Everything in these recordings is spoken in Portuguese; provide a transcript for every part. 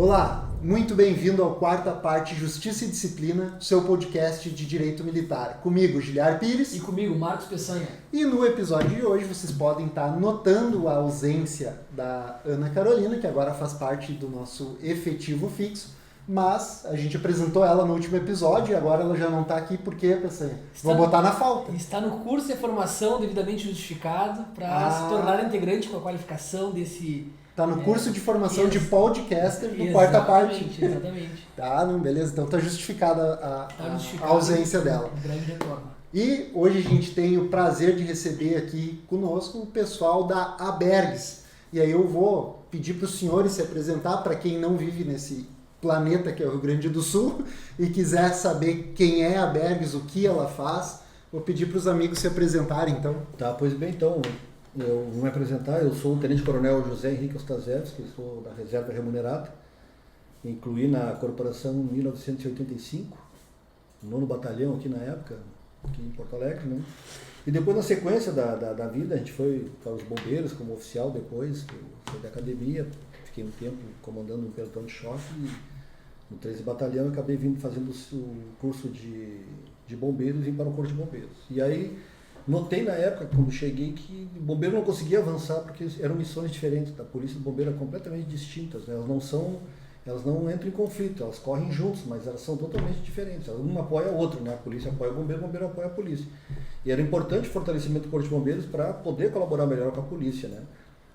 Olá, muito bem-vindo ao Quarta Parte Justiça e Disciplina, seu podcast de Direito Militar. Comigo, Giliar Pires. E comigo, Marcos Peçanha. E no episódio de hoje vocês podem estar notando a ausência da Ana Carolina, que agora faz parte do nosso efetivo fixo, mas a gente apresentou ela no último episódio e agora ela já não está aqui porque, Peçanha, vou botar na falta. Está no curso de formação devidamente justificado para se tornar integrante com a qualificação desse... Tá no curso de formação de podcaster do Quarta Parte. Exatamente. Tá, não, beleza. Então tá justificada a ausência dela. Um breve retorno. E hoje a gente tem o prazer de receber aqui conosco o pessoal da Abergs. E aí eu vou pedir para os senhores se apresentar, para quem não vive nesse planeta que é o Rio Grande do Sul e quiser saber quem é a Abergs, o que ela faz, vou pedir para os amigos se apresentarem então. Tá, pois bem, então... Eu vou me apresentar, eu sou o Tenente Coronel José Henrique Ostazewski, sou da Reserva Remunerada, incluí na corporação em 1985, no 9º Batalhão aqui na época, aqui em Porto Alegre, né? E depois na sequência da vida a gente foi para os bombeiros como oficial depois, fui da academia, fiquei um tempo comandando um pelotão de choque e no 13º Batalhão acabei vindo fazendo o curso de bombeiros e vim para o Corpo de Bombeiros. E aí notei na época, quando cheguei, que o bombeiro não conseguia avançar porque eram missões diferentes. Da polícia e do bombeiro eram completamente distintas, né? Elas não entram em conflito, elas correm juntos, mas elas são totalmente diferentes. Uma apoia a outra, né? A polícia apoia o bombeiro apoia a polícia. E era importante o fortalecimento do Corpo de Bombeiros para poder colaborar melhor com a polícia, né?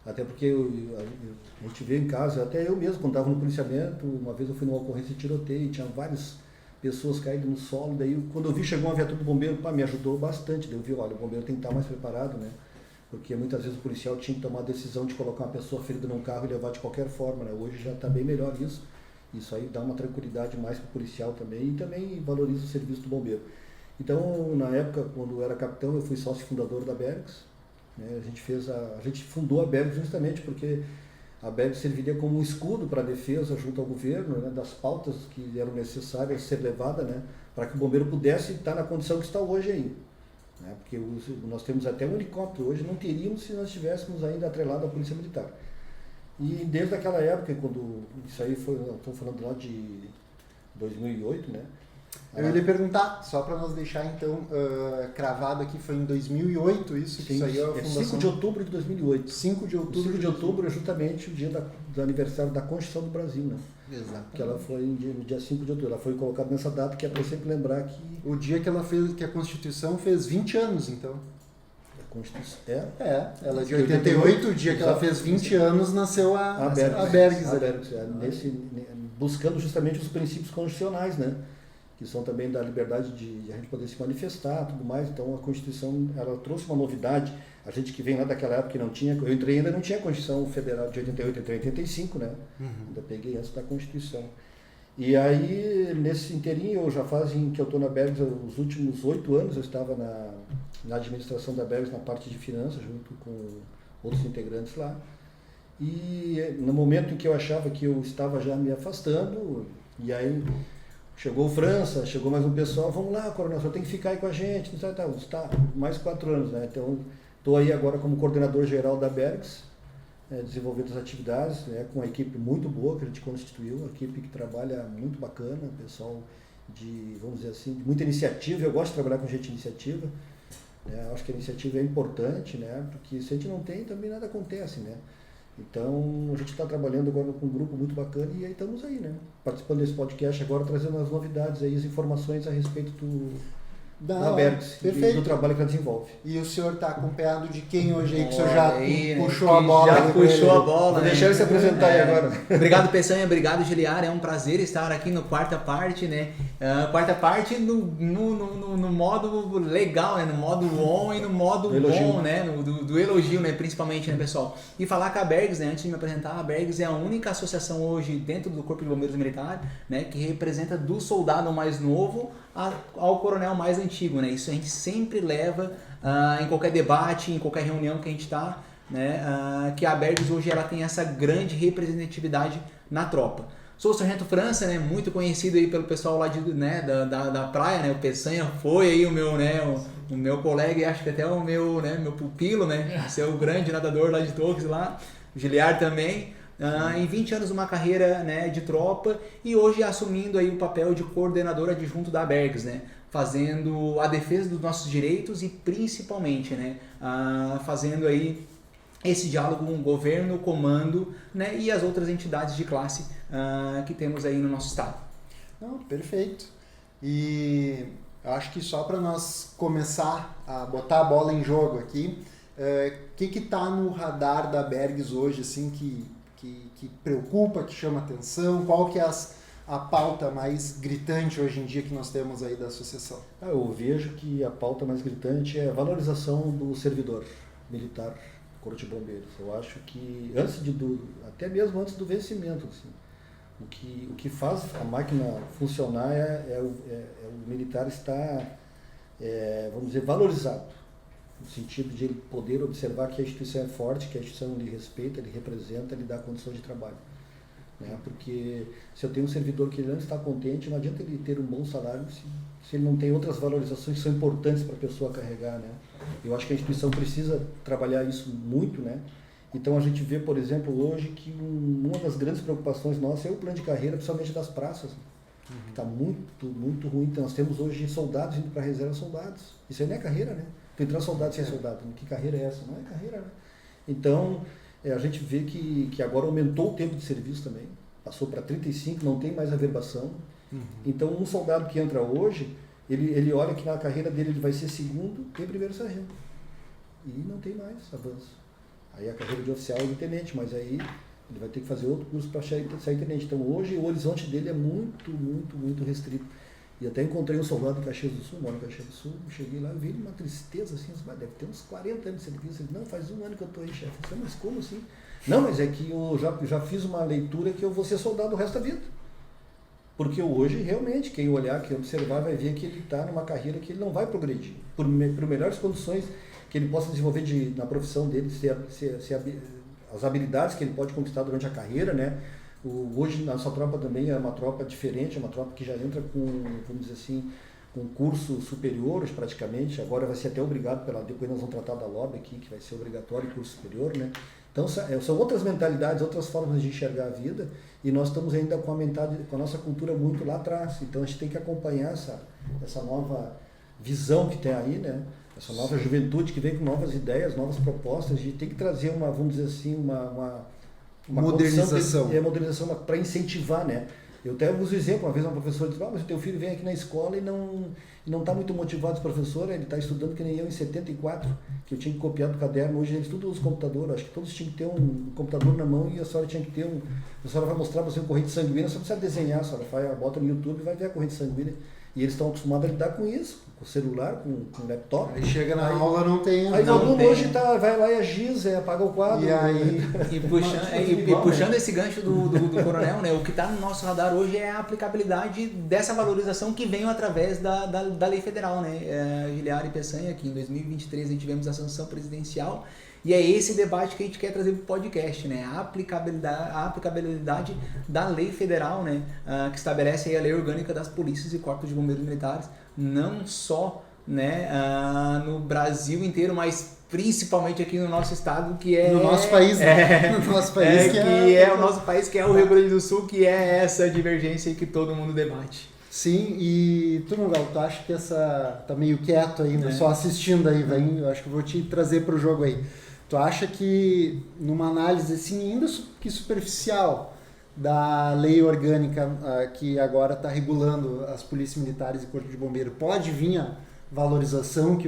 Até porque a gente vê em casa, até eu mesmo, quando estava no policiamento, uma vez eu fui numa ocorrência de tiroteio e tinha várias pessoas caídas no solo, daí quando eu vi chegou uma viatura do bombeiro, me ajudou bastante, daí eu vi, olha, o bombeiro tem que estar mais preparado, né? Porque muitas vezes o policial tinha que tomar a decisão de colocar uma pessoa ferida num carro e levar de qualquer forma, né? Hoje já está bem melhor isso aí dá uma tranquilidade mais para o policial também e também valoriza o serviço do bombeiro. Então, na época, quando eu era capitão, eu fui sócio fundador da Abergs, né? A gente fundou a Abergs justamente porque a Abergs serviria como um escudo para a defesa junto ao governo, né, das pautas que eram necessárias ser levadas, né, para que o bombeiro pudesse estar na condição que está hoje aí. Né, porque nós temos até um helicóptero, hoje não teríamos se nós estivéssemos ainda atrelado à Polícia Militar. E desde aquela época, quando isso aí foi, estou falando lá de 2008, né? Eu ia lhe perguntar, só para nós deixar então cravado aqui, foi em 2008 isso? Sim, isso aí é a fundação... 5 de outubro de 2008. 5 de outubro. 5 de outubro é justamente o dia do aniversário da Constituição do Brasil, né? Exato. Que ela foi no dia 5 de outubro. Ela foi colocada nessa data que é para sempre lembrar que... O dia que a Constituição fez 20 anos, então. A Constituição... Ela é de 88, o dia que ela fez 20 anos, nasceu a Abergs. Buscando justamente os princípios constitucionais, né? Que são também da liberdade de a gente poder se manifestar, tudo mais. Então a Constituição, ela trouxe uma novidade. A gente que vem lá daquela época que não tinha, eu entrei ainda não tinha a Constituição Federal de 88, entrei em 85, né? Ainda peguei antes da Constituição. E aí, nesse inteirinho, eu já fazem que eu estou na Abergs, os últimos 8 anos eu estava na administração da Abergs, na parte de finanças, junto com outros integrantes lá. E no momento em que eu achava que eu estava já me afastando, e aí chegou o França, chegou mais um pessoal, vamos lá, coronel, só tem que ficar aí com a gente, tá, mais 4 anos, né? Então, estou aí agora como coordenador geral da Abergs, desenvolvendo as atividades, né, com uma equipe muito boa que a gente constituiu, uma equipe que trabalha muito bacana, pessoal de, vamos dizer assim, de muita iniciativa. Eu gosto de trabalhar com gente de iniciativa, né? Acho que a iniciativa é importante, né? Porque se a gente não tem, também nada acontece, né? Então, a gente está trabalhando agora com um grupo muito bacana e aí estamos aí, né? Participando desse podcast agora, trazendo as novidades aí, as informações a respeito da Abergs e do trabalho que ela desenvolve. E o senhor está acompanhado de quem hoje aí, que o senhor já puxou a bola? Já puxou a bola. Vou deixar ele se apresentar aí agora. Obrigado, Peçanha, obrigado, Giliar. É um prazer estar aqui no Quarta Parte, né? Quarta Parte no modo legal, né? No modo on e no modo bom, né? Do elogio, né? Principalmente, né, pessoal? E falar que a Abergs, né? Antes de me apresentar, a Abergs é a única associação hoje dentro do Corpo de Bombeiros Militar, né? Que representa do soldado mais novo ao coronel mais antigo, né? Isso a gente sempre leva em qualquer debate, em qualquer reunião que a gente está, né? Que a Abergs hoje ela tem essa grande representatividade na tropa. Sou o Sargento França, né? Muito conhecido aí pelo pessoal lá da praia, né? O Peçanha foi aí o meu colega e acho que até o meu pupilo, né? Seu grande nadador lá de Torres lá, o Giliar também. em 20 anos uma carreira, né, de tropa e hoje assumindo aí o papel de coordenador adjunto da Abergs, né, fazendo a defesa dos nossos direitos e principalmente, né, fazendo aí esse diálogo com o governo, o comando, né, e as outras entidades de classe que temos aí no nosso estado. Não, perfeito. E eu acho que só para nós começar a botar a bola em jogo aqui, o que está no radar da Abergs hoje, assim, que preocupa, que chama atenção? Qual que é a pauta mais gritante hoje em dia que nós temos aí da associação? Eu vejo que a pauta mais gritante é a valorização do servidor militar, Corpo de Bombeiros. Eu acho que até mesmo antes do vencimento, assim, o que faz a máquina funcionar é o militar estar, vamos dizer, valorizado, no sentido de ele poder observar que a instituição é forte, que a instituição lhe respeita, lhe representa, lhe dá condições de trabalho. Né? Porque se eu tenho um servidor que ele não está contente, não adianta ele ter um bom salário se ele não tem outras valorizações que são importantes para a pessoa carregar. Né? Eu acho que a instituição precisa trabalhar isso muito, né? Então a gente vê, por exemplo, hoje que uma das grandes preocupações nossas é o plano de carreira, principalmente das praças, que está muito, muito ruim. Então nós temos hoje soldados indo para a reserva, soldados. Isso aí não é carreira, né? Tu entrar soldado sem soldado, que carreira é essa? Não é carreira, né? Então a gente vê que agora aumentou o tempo de serviço também, passou para 35, não tem mais averbação. Então um soldado que entra hoje, ele olha que na carreira dele ele vai ser segundo e primeiro sargento. E não tem mais avanço. Aí a carreira de oficial é de tenente, mas aí ele vai ter que fazer outro curso para sair tenente. Então hoje o horizonte dele é muito, muito, muito restrito. E até encontrei um soldado em Caxias do Sul, moro em Caxias do Sul, cheguei lá e vi uma tristeza assim, deve ter uns 40 anos de serviço. Ele disse, não, faz um ano que eu estou aí, chefe. Eu disse, mas como assim? Não, mas é que eu já fiz uma leitura que eu vou ser soldado o resto da vida. Porque hoje, realmente, quem olhar, quem observar, vai ver que ele está numa carreira que ele não vai progredir. Por melhores condições que ele possa desenvolver na profissão dele, as habilidades que ele pode conquistar durante a carreira, né? Hoje, nossa tropa também é uma tropa diferente, é uma tropa que já entra com, vamos dizer assim, com cursos superiores praticamente. Agora vai ser até obrigado, depois nós vamos tratar da LOB aqui, que vai ser obrigatório curso superior, né? Então são outras mentalidades, outras formas de enxergar a vida, e nós estamos ainda com a nossa cultura muito lá atrás. Então a gente tem que acompanhar essa nova visão que tem aí, né? Essa nova juventude que vem com novas ideias, novas propostas. A gente tem que trazer vamos dizer assim, uma modernização. Modernização para incentivar, né? Eu até uso exemplo, uma vez uma professora disse, mas o teu filho vem aqui na escola e não está muito motivado, esse professor, ele está estudando que nem eu em 74, que eu tinha que copiar do caderno, hoje eles tudo usam computador, acho que todos tinham que ter um computador na mão e a senhora tinha que ter a senhora vai mostrar para você uma corrente sanguínea, só precisa desenhar, a senhora bota no YouTube e vai ver a corrente sanguínea. E eles estão acostumados a lidar com isso, com o celular, com o laptop. Aí chega na aula, não tem. Aí o aluno hoje vai lá e agiza, apaga o quadro. E puxando esse gancho do coronel, né, o que está no nosso radar hoje é a aplicabilidade dessa valorização que veio através da lei federal, né? Giliar e Peçanha, que em 2023 a gente tivemos a sanção presidencial. E é esse debate que a gente quer trazer para o podcast, né? A aplicabilidade da lei federal, né? Que estabelece aí a lei orgânica das polícias e corpos de bombeiros militares, não só, né, no Brasil inteiro, mas principalmente aqui no nosso estado, que é... No nosso país, né? No nosso país, o nosso país, que é o Rio Grande do Sul, que é essa divergência que todo mundo debate. Sim, e tu, Nugal, tu acha que tá meio quieto ainda, só assistindo aí, eu acho que eu vou te trazer para o jogo aí. Tu acha que, numa análise assim, ainda que superficial, da lei orgânica que agora está regulando as polícias militares e corpo de bombeiro, pode vir a valorização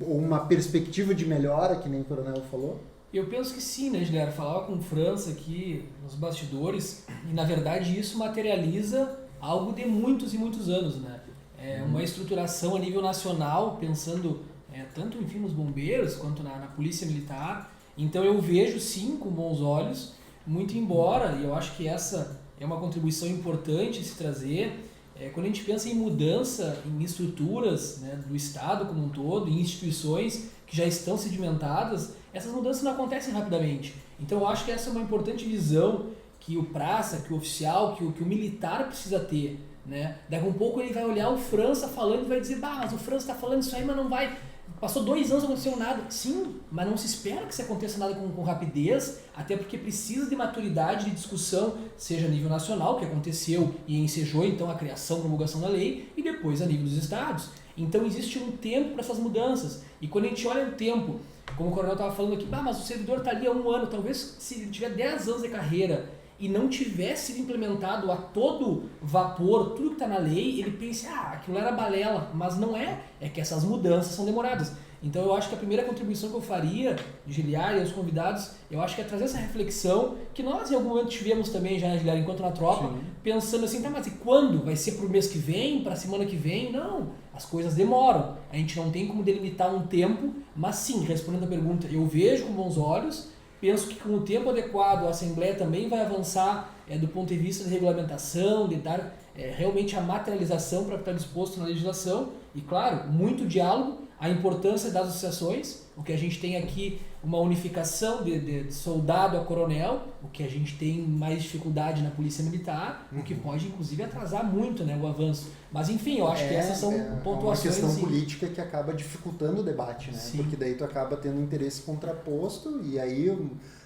ou uma perspectiva de melhora, que nem o coronel falou? Eu penso que sim, né, Giliar? Falava com o França aqui nos bastidores, e na verdade isso materializa algo de muitos e muitos anos, né? É uma estruturação a nível nacional, pensando tanto, enfim, nos bombeiros quanto na polícia militar. Então eu vejo sim com bons olhos, muito embora, e eu acho que essa é uma contribuição importante se trazer, quando a gente pensa em mudança em estruturas, né, do Estado como um todo, em instituições que já estão sedimentadas, essas mudanças não acontecem rapidamente. Então eu acho que essa é uma importante visão que o praça, que o oficial, que o militar precisa ter, né? Daqui a um pouco ele vai olhar o França falando e vai dizer, mas o França está falando isso aí, mas não vai passou 2 anos e não aconteceu nada. Sim, mas não se espera que se aconteça nada com rapidez, até porque precisa de maturidade de discussão, seja a nível nacional, que aconteceu e ensejou então a criação, promulgação da lei, e depois a nível dos estados. Então existe um tempo para essas mudanças. E quando a gente olha o tempo, como o coronel estava falando aqui, mas o servidor está ali há 1 ano, talvez se ele tiver 10 anos de carreira e não tivesse sido implementado a todo vapor, tudo que está na lei, ele pense, aquilo era balela, mas não é, é que essas mudanças são demoradas. Então eu acho que a primeira contribuição que eu faria, Giliar e aos convidados, eu acho que é trazer essa reflexão, que nós em algum momento tivemos também já, Giliar, enquanto na tropa, sim, pensando assim, mas e quando? Vai ser pro mês que vem, pra semana que vem? Não, as coisas demoram, a gente não tem como delimitar um tempo, mas sim, respondendo a pergunta, eu vejo com bons olhos, penso que com o tempo adequado a Assembleia também vai avançar do ponto de vista de regulamentação, de dar realmente a materialização para o que está disposto na legislação e, claro, muito diálogo, a importância das associações, o que a gente tem aqui uma unificação de soldado a coronel, o que a gente tem mais dificuldade na polícia militar, o que pode inclusive atrasar muito, né, o avanço. Mas enfim, eu acho que essas são pontuações. É uma questão política que acaba dificultando o debate, né? Sim. Porque daí tu acaba tendo um interesse contraposto e aí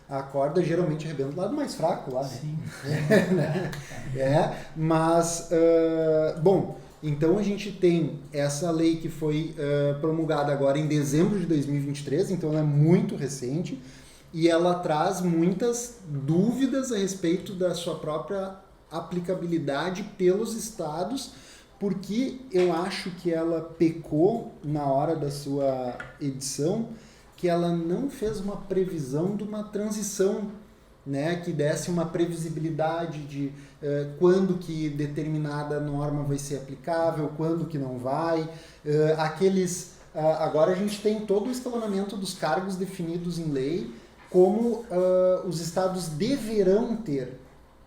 a corda geralmente arrebenta do lado mais fraco lá, né? Sim. Mas, bom, então a gente tem essa lei que foi promulgada agora em dezembro de 2023, então ela é muito recente e ela traz muitas dúvidas a respeito da sua própria aplicabilidade pelos estados, porque eu acho que ela pecou na hora da sua edição, que ela não fez uma previsão de uma transição, né, que desse uma previsibilidade de quando que determinada norma vai ser aplicável, quando que não vai. Agora a gente tem todo o escalonamento dos cargos definidos em lei, como os estados deverão ter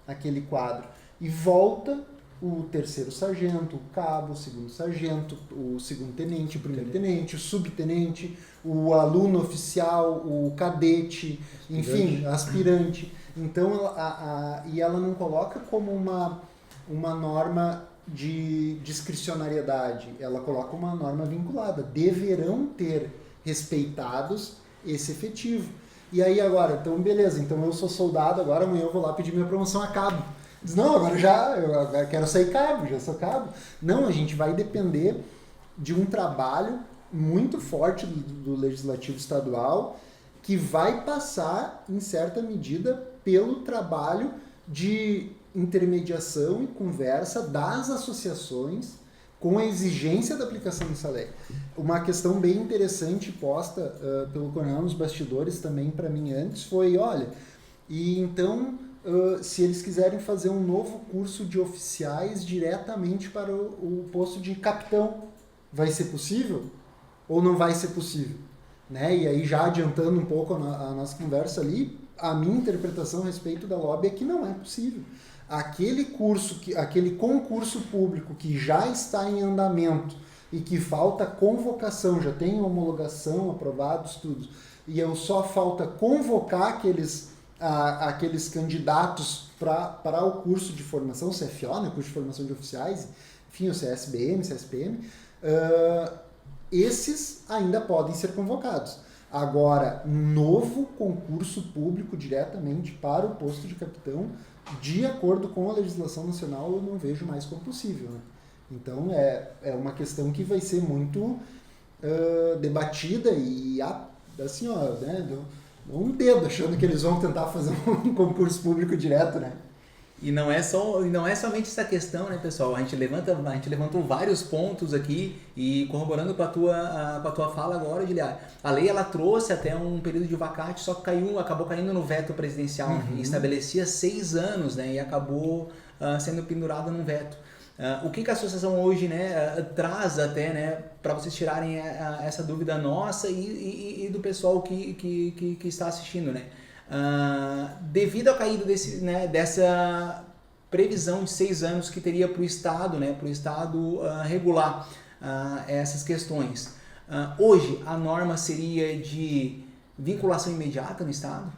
aquele quadro. E volta o 3º sargento, o cabo, o 2º sargento, o 2º tenente, o 1º tenente, o subtenente, o aluno oficial, o cadete, enfim, aspirante. Então, e ela não coloca como uma norma de discricionariedade, ela coloca uma norma vinculada. Deverão ter respeitados esse efetivo. E aí agora, então beleza, então eu sou soldado, agora amanhã eu vou lá pedir minha promoção a cabo. Diz, não, agora eu quero sair cabo, já sou cabo. Não, a gente vai depender de um trabalho muito forte do Legislativo Estadual que vai passar, em certa medida, pelo trabalho de intermediação e conversa das associações com a exigência da aplicação dessa lei. Uma questão bem interessante posta pelo coronel nos bastidores também para mim antes foi, olha, e então se eles quiserem fazer um novo curso de oficiais diretamente para o posto de capitão, vai ser possível ou não vai ser possível? Né? E aí já adiantando um pouco a nossa conversa ali, a minha interpretação a respeito da lobby é que não é possível. Aquele concurso público que já está em andamento e que falta convocação, já tem homologação, aprovados, tudo, e só falta convocar aqueles candidatos para o curso de formação, o CFO, né, curso de formação de oficiais, enfim, o CSBM, CSPM, esses ainda podem ser convocados. Agora, novo concurso público diretamente para o posto de capitão, de acordo com a legislação nacional, eu não vejo mais como possível. Né? Então, é uma questão que vai ser muito debatida e assim, ó, né, um dedo achando que eles vão tentar fazer um concurso público direto, né? E não é somente essa questão, né, pessoal? A gente levantou vários pontos aqui e corroborando com a tua fala agora, Giliar, a lei ela trouxe até um período de vacate, só que acabou caindo no veto presidencial, e estabelecia 6 anos, né, e acabou sendo pendurado num veto. O que a associação hoje, né, traz até, né, para vocês tirarem essa dúvida nossa e do pessoal que está assistindo, né? Devido ao caído dessa previsão de 6 anos que teria para o Estado, né, para o Estado regular essas questões, hoje a norma seria de vinculação imediata no Estado,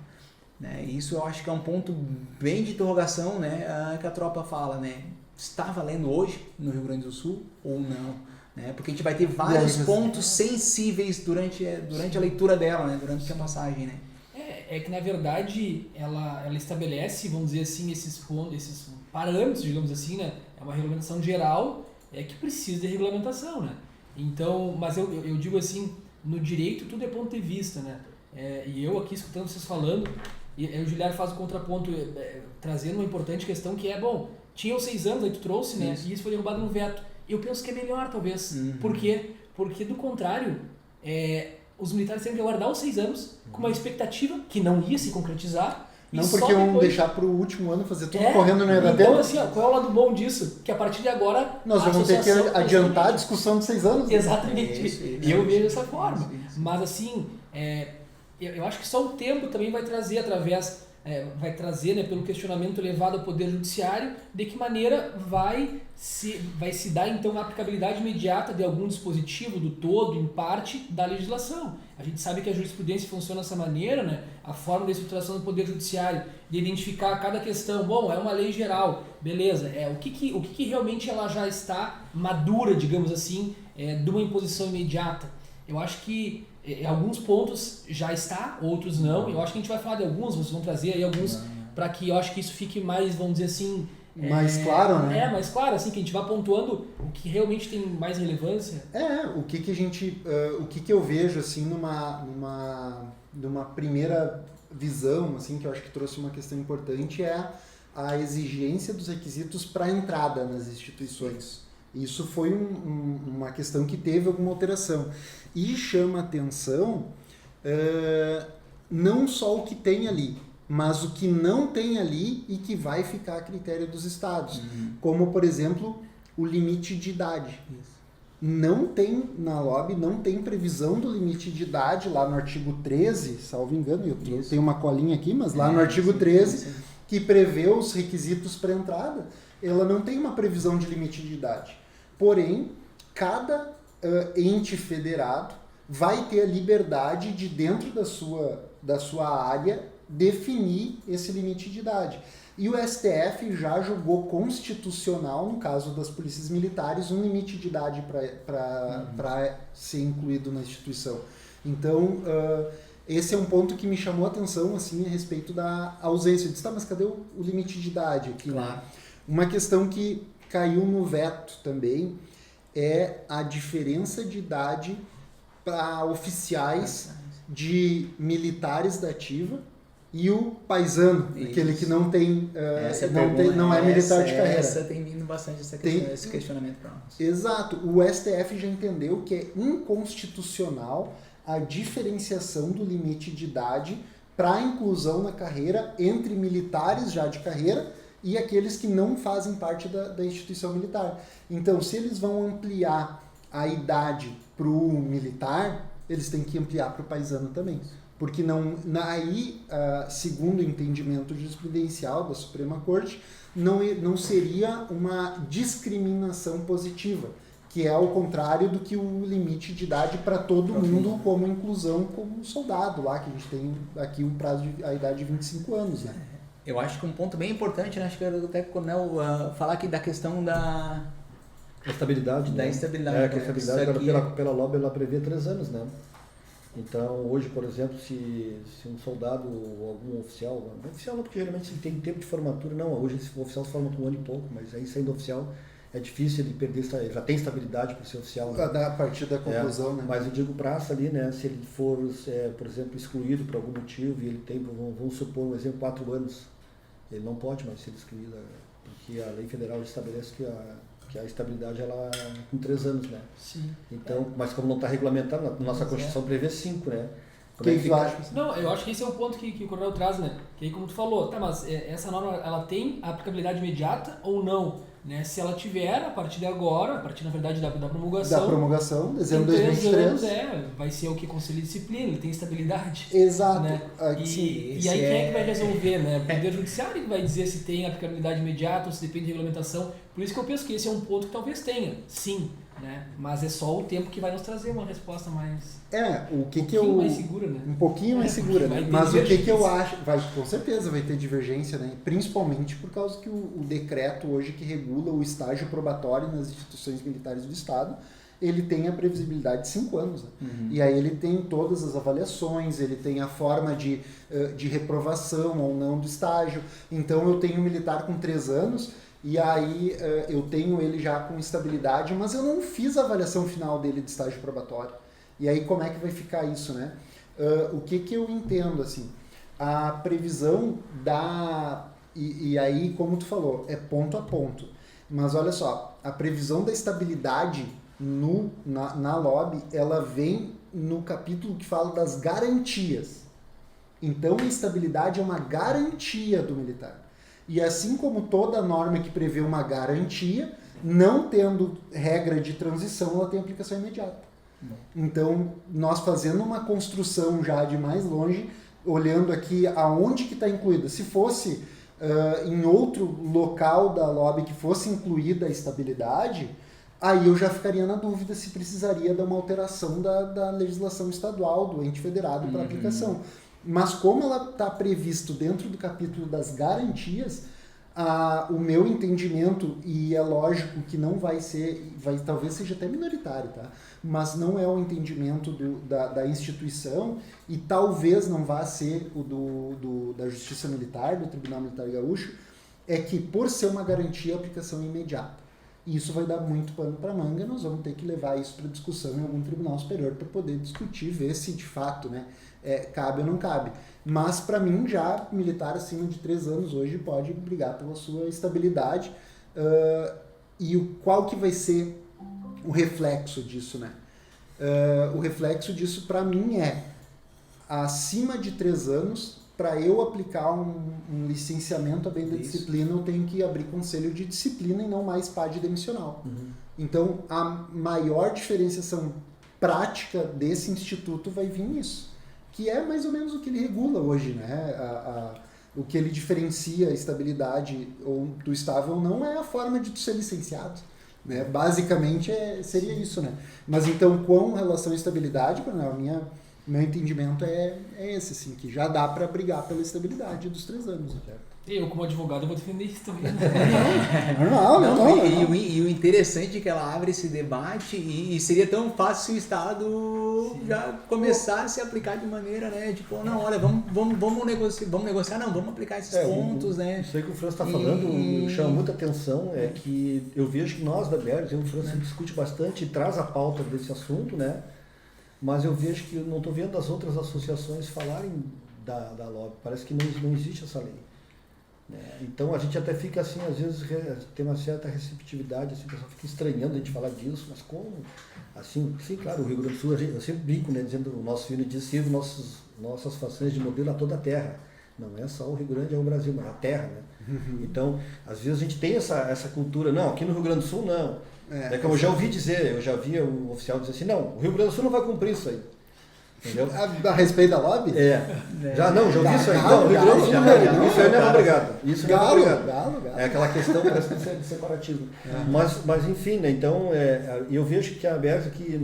né? Isso eu acho que é um ponto bem de interrogação, né, que a tropa fala, né? Está valendo hoje no Rio Grande do Sul ou não? né? Porque a gente vai ter vários pontos sensíveis durante a leitura dela, né? Durante a passagem, né? É que na verdade ela estabelece, vamos dizer assim, esses parâmetros, digamos assim, né? É uma regulamentação geral que precisa de regulamentação, né? Então, mas eu digo assim, no direito tudo é ponto de vista, né? E eu aqui escutando vocês falando, e o Giliar faz o contraponto, trazendo uma importante questão que tinha os 6 anos, aí tu trouxe, né? E isso foi derrubado no veto. Eu penso que é melhor, talvez. Por quê? Porque, do contrário, os militares têm que aguardar os 6 anos com uma expectativa que não ia se concretizar. Não porque iam deixar para o último ano fazer tudo correndo no EDATEL. Então, assim, qual é o lado bom disso? Que a partir de agora... Nós vamos ter que adiantar a discussão de 6 anos. Exatamente. E eu vejo dessa forma. Mas, assim, eu acho que só o tempo também vai trazer, né, pelo questionamento levado ao Poder Judiciário, de que maneira vai se dar, então, a aplicabilidade imediata de algum dispositivo, do todo, em parte, da legislação. A gente sabe que a jurisprudência funciona dessa maneira, né? A forma da estruturação do Poder Judiciário, de identificar cada questão. Bom, é uma lei geral, beleza. O que realmente ela já está madura, digamos assim, de uma imposição imediata. Eu acho que em alguns pontos já está, outros não. Eu acho que a gente vai falar de alguns, vocês vão trazer aí alguns, para que eu acho que isso fique mais, vamos dizer assim... mais claro, né? Mais claro, assim, que a gente vá pontuando o que realmente tem mais relevância. O que a gente... o que eu vejo, assim, numa primeira visão, assim, que eu acho que trouxe uma questão importante, é a exigência dos requisitos para a entrada nas instituições. Isso foi uma questão que teve alguma alteração. E chama atenção não só o que tem ali, mas o que não tem ali e que vai ficar a critério dos estados. Como, por exemplo, o limite de idade. Não tem, na LOB, não tem previsão do limite de idade lá no artigo 13, salvo engano, eu tenho uma colinha aqui, mas lá no artigo 13, que prevê os requisitos para entrada, ela não tem uma previsão de limite de idade. Porém, cada ente federado vai ter a liberdade de, dentro da sua área, definir esse limite de idade. E o STF já julgou constitucional, no caso das polícias militares, um limite de idade para ser incluído na instituição. Então, esse é um ponto que me chamou a atenção, assim, a respeito da ausência. Eu disse, mas cadê o limite de idade aqui? Claro. Uma questão que caiu no veto também é a diferença de idade para oficiais de militares da ativa e o paisano, aquele que não tem, não é militar de carreira. Essa tem vindo bastante esse questionamento para nós. Exato. O STF já entendeu que é inconstitucional a diferenciação do limite de idade para a inclusão na carreira entre militares já de carreira e aqueles que não fazem parte da instituição militar. Então, se eles vão ampliar a idade para o militar, eles têm que ampliar para o paisano também. Porque segundo o entendimento jurisprudencial da Suprema Corte, não seria uma discriminação positiva, que é ao contrário do que o limite de idade para todo mundo, como inclusão como soldado lá, que a gente tem aqui a idade de 25 anos, né? Eu acho que um ponto bem importante, né? Acho que até o Coronel falar aqui da questão da estabilidade. Da estabilidade. Que a estabilidade pela LOB ela prevê 3 anos, né? Então, hoje, por exemplo, se um soldado ou algum oficial não, porque geralmente ele tem tempo de formatura, não, hoje esse oficial se forma com 1 ano e pouco, mas aí saindo oficial é difícil ele perder, já tem estabilidade para ser oficial. Né? A partir da conclusão, né? Mas eu digo praça ali, né, se ele for, por exemplo, excluído por algum motivo e ele tem, vamos supor, um exemplo, 4 anos, ele não pode mais ser excluído, porque a lei federal estabelece que a estabilidade ela é com 3 anos, né? Sim. Então, mas como não está regulamentado, a nossa Constituição prevê 5, né? Como é que tu acha? Não, eu acho que esse é o ponto que o Coronel traz, né? Que aí, como tu falou, mas essa norma ela tem aplicabilidade imediata ou não? Né? Se ela tiver, a partir de agora, a partir, na verdade, da promulgação... Da promulgação, dezembro de 2023. Anos, vai ser o que concilia disciplina, ele tem estabilidade. Exato. Né? E aí quem é que vai resolver, né? O Poder Judiciário que vai dizer se tem aplicabilidade imediata ou se depende de regulamentação. Por isso que eu penso que esse é um ponto que talvez tenha, sim. Né? Mas é só o tempo que vai nos trazer uma resposta mais... um pouquinho mais segura, né? Um pouquinho mais segura, né? Mas o que eu acho... com certeza vai ter divergência, né? Principalmente por causa que o decreto hoje que regula o estágio probatório nas instituições militares do Estado, ele tem a previsibilidade de 5 anos. Né? E aí ele tem todas as avaliações, ele tem a forma de reprovação ou não do estágio. Então eu tenho um militar com 3 anos e aí eu tenho ele já com estabilidade, mas eu não fiz a avaliação final dele de estágio probatório. E aí como é que vai ficar isso, né? O que eu entendo, assim, a previsão e aí, como tu falou, é ponto a ponto. Mas olha só, a previsão da estabilidade na LOB, ela vem no capítulo que fala das garantias. Então, a estabilidade é uma garantia do militar. E assim como toda norma que prevê uma garantia, não tendo regra de transição, ela tem aplicação imediata. Então, nós fazendo uma construção já de mais longe, olhando aqui aonde que está incluída. Se fosse em outro local da LOB que fosse incluída a estabilidade, aí eu já ficaria na dúvida se precisaria de uma alteração da legislação estadual, do ente federado para aplicação. Mas como ela está previsto dentro do capítulo das garantias, o meu entendimento, e é lógico que não vai ser, talvez seja até minoritário, tá? Mas não é o entendimento da instituição e talvez não vá ser o da Justiça Militar, do Tribunal Militar Gaúcho, é que por ser uma garantia, a aplicação é imediata. E isso vai dar muito pano para manga, nós vamos ter que levar isso para discussão em algum tribunal superior para poder discutir, ver se de fato, né, cabe ou não cabe. Mas para mim já militar acima de 3 anos hoje pode brigar pela sua estabilidade. E qual que vai ser o reflexo disso, né? O reflexo disso para mim é acima de 3 anos, para eu aplicar um licenciamento a bem da disciplina, eu tenho que abrir conselho de disciplina e não mais PAD demissional. Então, a maior diferenciação prática desse instituto vai vir nisso, que é mais ou menos o que ele regula hoje, né? O que ele diferencia a estabilidade ou do estável não é a forma de tu ser licenciado. Né? Basicamente, seria isso, né? Mas então, com relação à estabilidade, meu entendimento é esse, assim, que já dá para brigar pela estabilidade dos 3 anos. Certo? Eu, como advogado, vou defender isso também. Normal. E o interessante é que ela abre esse debate e seria tão fácil se o Estado já começasse a aplicar de maneira, né? Tipo, não, olha, vamos negociar, não, vamos aplicar esses pontos, né? Isso aí que o França está falando chama muita atenção, é que eu vejo que nós da BERGS, o França discute bastante e traz a pauta desse assunto, né? Mas eu vejo que eu não estou vendo as outras associações falarem da LOB. Parece que não existe essa lei. Então a gente até fica assim, às vezes tem uma certa receptividade, assim, o pessoal fica estranhando a gente falar disso, mas como? Assim, sim, claro, o Rio Grande do Sul, eu sempre brinco, né, dizendo, o nosso filho diz, sirva nossas façanhas de modelo a toda a terra. Não é só o Rio Grande, é o Brasil, mas a terra, né? Então, às vezes a gente tem essa cultura, não, aqui no Rio Grande do Sul não. Como eu já ouvi dizer, eu já vi o oficial dizer assim, não, o Rio Grande do Sul não vai cumprir isso aí. Entendeu? A respeito da LOB? Já ouvi isso aí. Não, o Rio Grande do Sul não, isso aí não é obrigado. Isso não é obrigado. Galo. É aquela questão, parece que é de separatismo. Mas enfim, né, então, eu vejo que a ABERGS aqui,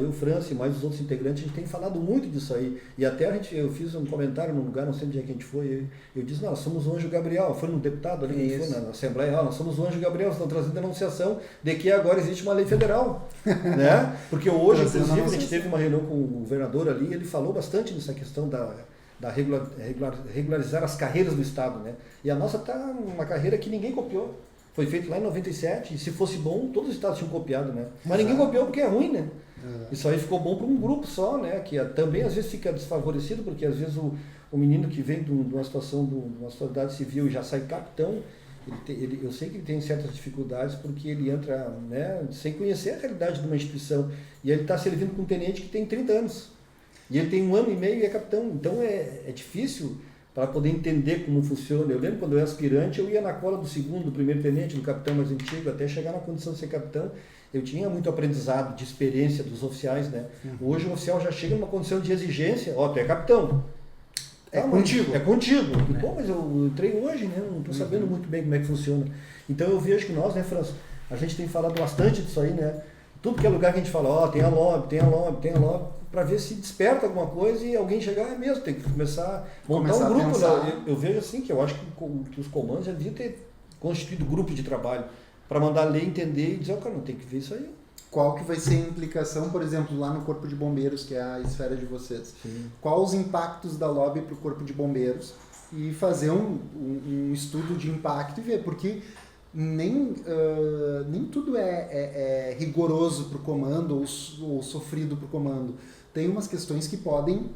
eu, França e mais os outros integrantes, a gente tem falado muito disso aí. E até eu fiz um comentário num lugar, não sei onde é que a gente foi, eu disse, nós somos o Anjo Gabriel. Foi num deputado ali, foi na Assembleia, nós somos o Anjo Gabriel, estão trazendo denunciação de que agora existe uma lei federal. Né? Porque hoje, inclusive, a gente teve uma reunião com o governador ali, ele falou bastante nessa questão da regularizar as carreiras do Estado, né? E a nossa está uma carreira que ninguém copiou. Foi feito lá em 97, e se fosse bom, todos os estados tinham copiado, né? Mas ninguém copiou porque é ruim, né? Isso aí ficou bom para um grupo só, né? Que também às vezes fica desfavorecido, porque às vezes o menino que vem de uma situação de uma sociedade civil e já sai capitão, eu sei que ele tem certas dificuldades porque ele entra, né, sem conhecer a realidade de uma instituição, e ele está servindo com um tenente que tem 30 anos. E ele tem 1 ano e meio e é capitão. Então é difícil para poder entender como funciona. Eu lembro quando eu era aspirante, eu ia na cola do segundo, do primeiro tenente, do capitão mais antigo, até chegar na condição de ser capitão. Eu tinha muito aprendizado de experiência dos oficiais, né? Hoje o oficial já chega numa condição de exigência, tu é capitão. Contigo. É contigo. Pô, mas eu entrei hoje, né? Não estou sabendo muito bem como é que funciona. Então eu vejo que nós, né, França, a gente tem falado bastante disso aí, né? Tudo que é lugar que a gente fala, tem a LOB, para ver se desperta alguma coisa e alguém chegar, mesmo, tem que começar a montar um grupo. Né? Eu vejo assim, que eu acho que os comandos já deviam ter constituído grupo de trabalho para mandar a lei entender e dizer, cara, não tem que ver isso aí. qual que vai ser a implicação, por exemplo, lá no Corpo de Bombeiros, que é a esfera de vocês. Quais os impactos da lobby para o Corpo de Bombeiros e fazer um estudo de impacto e ver, porque nem tudo é rigoroso para o comando ou sofrido para o comando. Tem umas questões que podem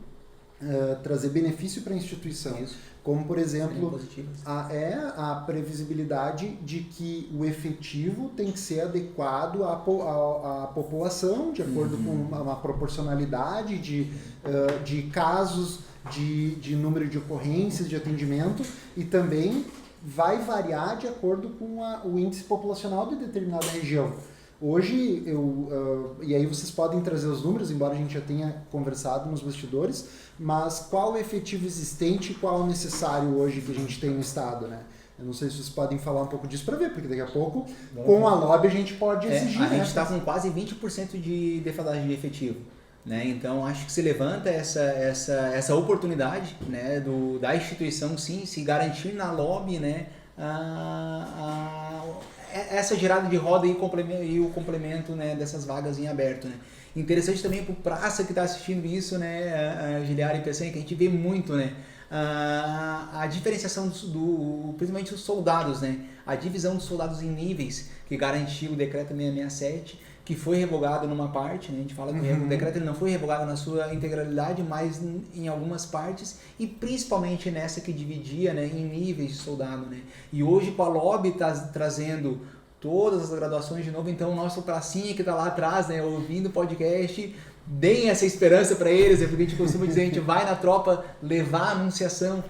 trazer benefício para a instituição. Isso. Como, por exemplo, a previsibilidade de que o efetivo tem que ser adequado à população, de acordo com uma proporcionalidade de casos, de número de ocorrências, de atendimento, e também vai variar de acordo com o índice populacional de determinada região. Hoje, e aí vocês podem trazer os números, embora a gente já tenha conversado nos bastidores, mas qual o efetivo existente e qual o necessário hoje que a gente tem no Estado, né? Eu não sei se vocês podem falar um pouco disso para ver, porque daqui a pouco, com a lobby, a gente pode exigir. A gente está com quase 20% de defasagem de efetivo. Né? Então, acho que se levanta essa oportunidade, né, da instituição, sim, se garantir na lobby, né, essa girada de roda e o complemento, né, dessas vagas em aberto. Né? Interessante também para o praça que está assistindo isso, né, a Giliara e Peçanha, que a gente vê muito, né, a diferenciação principalmente dos soldados, né, a divisão dos soldados em níveis que garantiu o decreto 667, que foi revogado numa parte, né? A gente fala que o decreto ele não foi revogado na sua integralidade, mas em algumas partes, e principalmente nessa que dividia, né, em níveis de soldado. Né? E hoje com a lobby está trazendo todas as graduações de novo, então o nosso pracinha que está lá atrás, né, ouvindo o podcast, deem essa esperança para eles, é porque a gente costuma dizer, a gente vai na tropa levar a anunciação,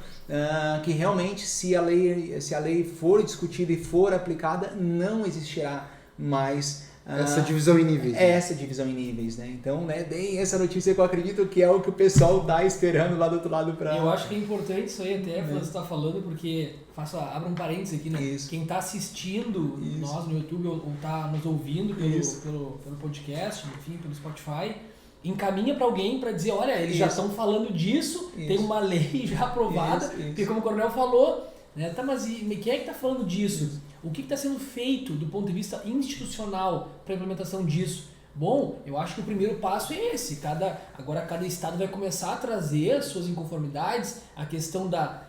que realmente se a lei for discutida e for aplicada, não existirá mais essa divisão em níveis. Essa divisão em níveis, né? Então, né, deem essa notícia que eu acredito que é o que o pessoal está esperando lá do outro lado para... Eu acho que é importante isso aí até, você está falando, porque, abra um parênteses aqui, né? Isso. Quem está assistindo nós no YouTube ou está nos ouvindo pelo podcast, enfim, pelo Spotify, encaminha para alguém para dizer, olha, eles já estão falando disso, tem uma lei já aprovada, porque como o Coronel falou, né, tá, mas quem é que está falando disso? O que está sendo feito do ponto de vista institucional para a implementação disso? Bom, eu acho que o primeiro passo é esse. Agora cada estado vai começar a trazer as suas inconformidades, a questão da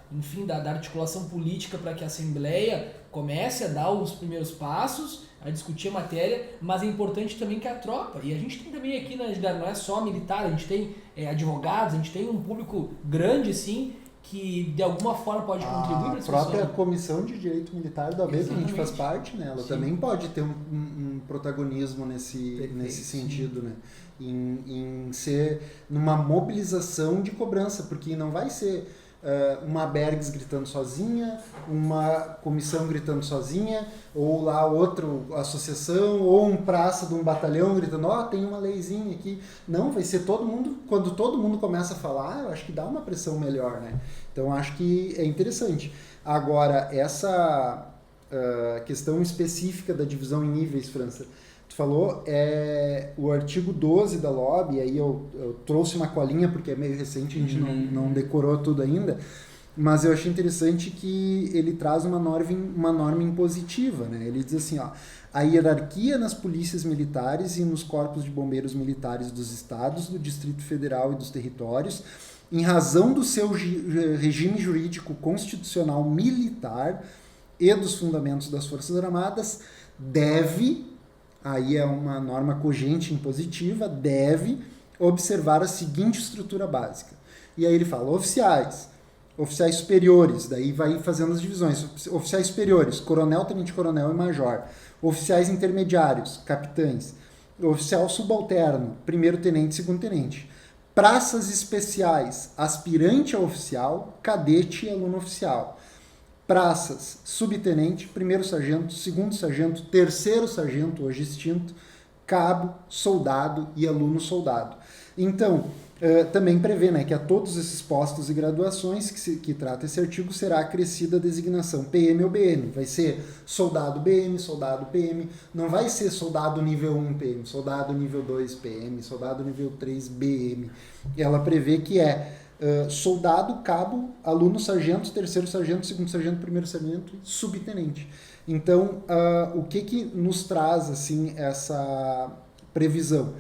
articulação política para que a Assembleia comece a dar os primeiros passos, a discutir a matéria, mas é importante também que a tropa, e a gente tem também aqui, não é só militar, a gente tem advogados, a gente tem um público grande, sim, que de alguma forma pode contribuir para a própria Comissão de Direito Militar da OAB, que a gente faz parte, né? Ela também pode ter um protagonismo nesse sentido, né? Em ser numa mobilização de cobrança, porque não vai ser uma Bergs gritando sozinha, uma comissão gritando sozinha, ou lá outra associação, ou um praça de um batalhão gritando, tem uma leizinha aqui. Não, vai ser todo mundo, quando todo mundo começa a falar, eu acho que dá uma pressão melhor, né? Então, acho que é interessante. Agora, essa questão específica da divisão em níveis, França, tu falou, o artigo 12 da lobby, aí eu trouxe uma colinha, porque é meio recente, a gente não decorou tudo ainda, mas eu achei interessante que ele traz uma norma impositiva, né? Ele diz assim, a hierarquia nas polícias militares e nos corpos de bombeiros militares dos estados, do Distrito Federal e dos territórios, em razão do seu regime jurídico constitucional militar e dos fundamentos das Forças Armadas, aí é uma norma cogente impositiva, deve observar a seguinte estrutura básica. E aí ele fala, oficiais superiores, daí vai fazendo as divisões, oficiais superiores, coronel, tenente-coronel e major, oficiais intermediários, capitães, oficial subalterno, primeiro-tenente e segundo-tenente, praças especiais, aspirante a oficial, cadete e aluno oficial, praças, subtenente, primeiro sargento, segundo sargento, terceiro sargento, hoje extinto, cabo, soldado e aluno soldado. Então, também prevê, né, que a todos esses postos e graduações que trata esse artigo será acrescida a designação PM ou BM. Vai ser soldado BM, soldado PM, não vai ser soldado nível 1 PM, soldado nível 2 PM, soldado nível 3 BM. Ela prevê que soldado, cabo, aluno sargento, terceiro sargento, segundo sargento, primeiro sargento e subtenente. Então, o que nos traz assim, essa previsão.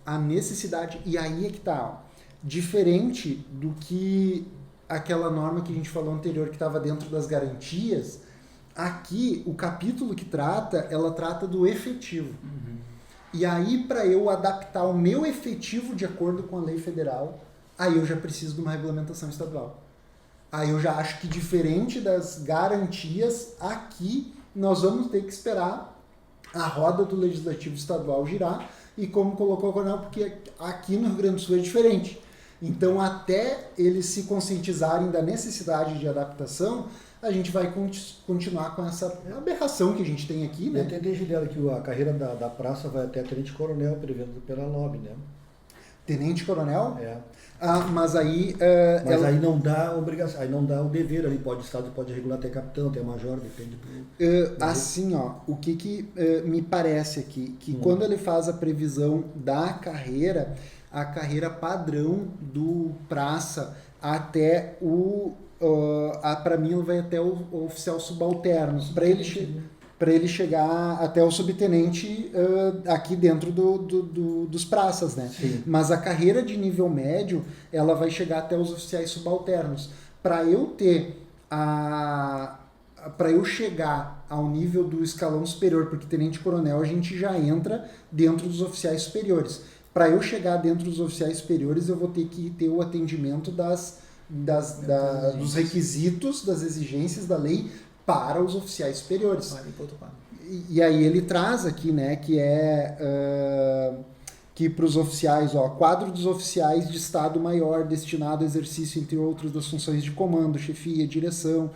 A necessidade, e aí é que tá, ó, diferente do que aquela norma que a gente falou anterior que estava dentro das garantias, aqui o capítulo que ela trata do efetivo. E aí, para eu adaptar o meu efetivo de acordo com a lei federal, aí eu já preciso de uma regulamentação estadual. Aí eu já acho que, diferente das garantias, aqui nós vamos ter que esperar a roda do legislativo estadual girar, e como colocou o Coronel, porque aqui no Rio Grande do Sul é diferente. Então, até eles se conscientizarem da necessidade de adaptação, a gente vai continuar com essa aberração que a gente tem aqui, né? Eu entendi, Giliara, que a carreira da praça vai até tenente-coronel, prevendo pela LOB, né? Tenente-coronel? É. Mas aí... Mas aí não dá obrigação, aí não dá o dever ali, o Estado pode regular até capitão, até major, depende do... Assim, ó, o que me parece aqui, que quando ele faz a previsão da carreira, a carreira padrão do praça até para mim vai até o oficial subalterno, para ele chegar até o subtenente aqui dentro dos praças, né? Sim. Mas a carreira de nível médio, ela vai chegar até os oficiais subalternos. Para eu chegar ao nível do escalão superior, porque tenente-coronel a gente já entra dentro dos oficiais superiores. Para eu chegar dentro dos oficiais superiores, eu vou ter que ter o atendimento dos requisitos, das exigências da lei para os oficiais superiores. E aí ele traz aqui, né, que que para os oficiais, quadro dos oficiais de Estado Maior destinado ao exercício, entre outros, das funções de comando, chefia, direção,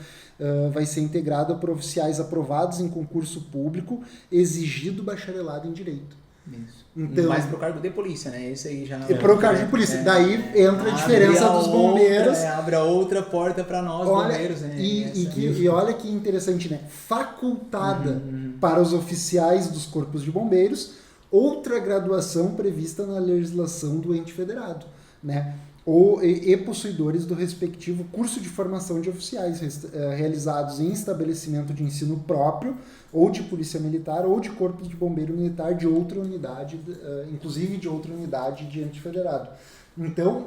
vai ser integrado por oficiais aprovados em concurso público, exigido bacharelado em Direito. Isso. Então, mais pro cargo de polícia, né? Esse aí já... Pro cargo de polícia. Daí entra a diferença dos bombeiros. Abre a outra porta para nós, bombeiros, né? E olha que interessante, né? Facultada para os oficiais dos corpos de bombeiros, outra graduação prevista na legislação do ente federado, né? E possuidores do respectivo curso de formação de oficiais realizados em estabelecimento de ensino próprio, ou de polícia militar, ou de corpos de bombeiro militar de outra unidade, inclusive de outra unidade de ente federado. Então,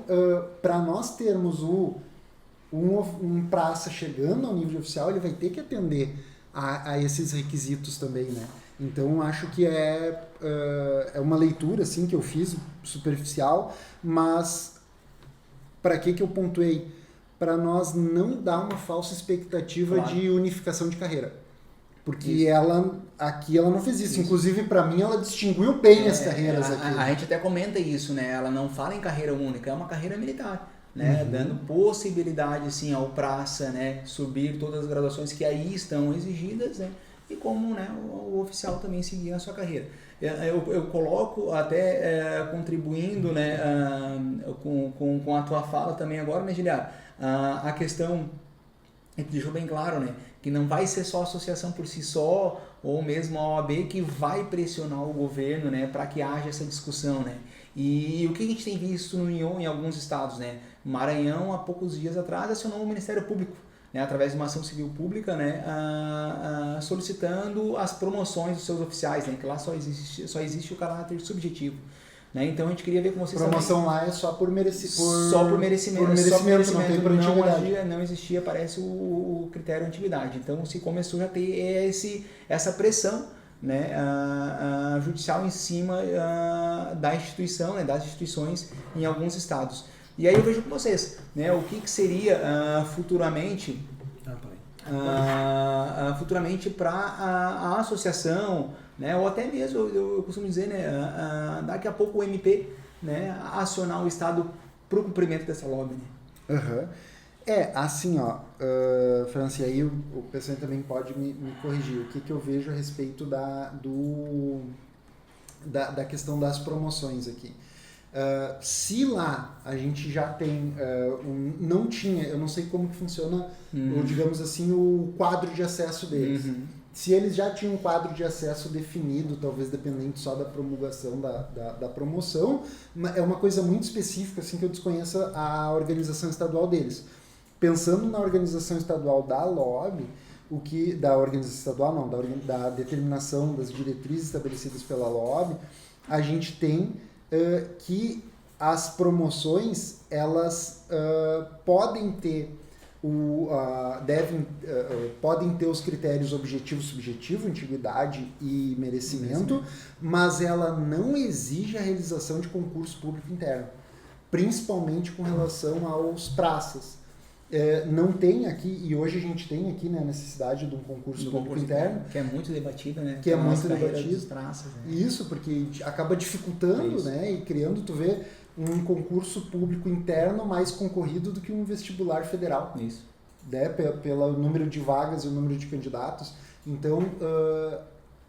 para nós termos um praça chegando ao nível de oficial, ele vai ter que atender a esses requisitos também, né? Então, acho que é uma leitura assim, que eu fiz, superficial, mas para que eu pontuei? Para nós não dar uma falsa expectativa de unificação de carreira. Porque aqui ela não fez isso. Inclusive, para mim, ela distinguiu bem as carreiras aqui. A gente até comenta isso, né? Ela não fala em carreira única, é uma carreira militar, né? Dando possibilidade, sim, ao praça, né, subir todas as graduações que aí estão exigidas, né? E como, né, o oficial também seguir a sua carreira. Eu coloco até contribuindo, né, com a tua fala também agora, né, Giliara? A questão, tu deixou bem claro, né, que não vai ser só a associação por si só, ou mesmo a OAB que vai pressionar o governo, né, para que haja essa discussão, né? E o que a gente tem visto no União em alguns estados, né? Maranhão, há poucos dias atrás, acionou o Ministério Público, né, através de uma ação civil pública, né, solicitando as promoções dos seus oficiais, né, que lá só existe o caráter subjetivo. Né? Então a gente queria ver com vocês promoção também. Lá é só por merecimento. Só por merecimento, não tem por antiguidade. Não existia, parece, o critério antiguidade. Então se começou a ter essa pressão, né, judicial em cima da instituição, né, das instituições em alguns estados. E aí eu vejo com vocês, né, o que seria futuramente para a associação, né, ou até mesmo, eu costumo dizer, né, daqui a pouco o MP, né, acionar o Estado para o cumprimento dessa lobby. Né? Assim, Franci, aí o pessoal também pode me corrigir. O que eu vejo a respeito da questão das promoções aqui. Se lá a gente já tem, não tinha, eu não sei como que funciona, ou, digamos assim, o quadro de acesso deles. Se eles já tinham um quadro de acesso definido, talvez dependente só da promulgação da promoção, é uma coisa muito específica, assim, que eu desconheço a organização estadual deles. Pensando na organização estadual da LOB, da organização estadual não, da determinação das diretrizes estabelecidas pela LOB, a gente tem que as promoções, elas podem ter podem ter os critérios objetivo, subjetivo, antiguidade e merecimento, mas ela não exige a realização de concurso público interno, principalmente com relação aos praças. Não tem aqui, e hoje a gente tem aqui, né, a necessidade de um concurso público interno. Que é muito debatido, né? Que é muito debatido. Dos praças, né? Isso, porque acaba dificultando, né, e criando, tu vê, um concurso público interno mais concorrido do que um vestibular federal. Isso. Né, pelo número de vagas e o número de candidatos. Então,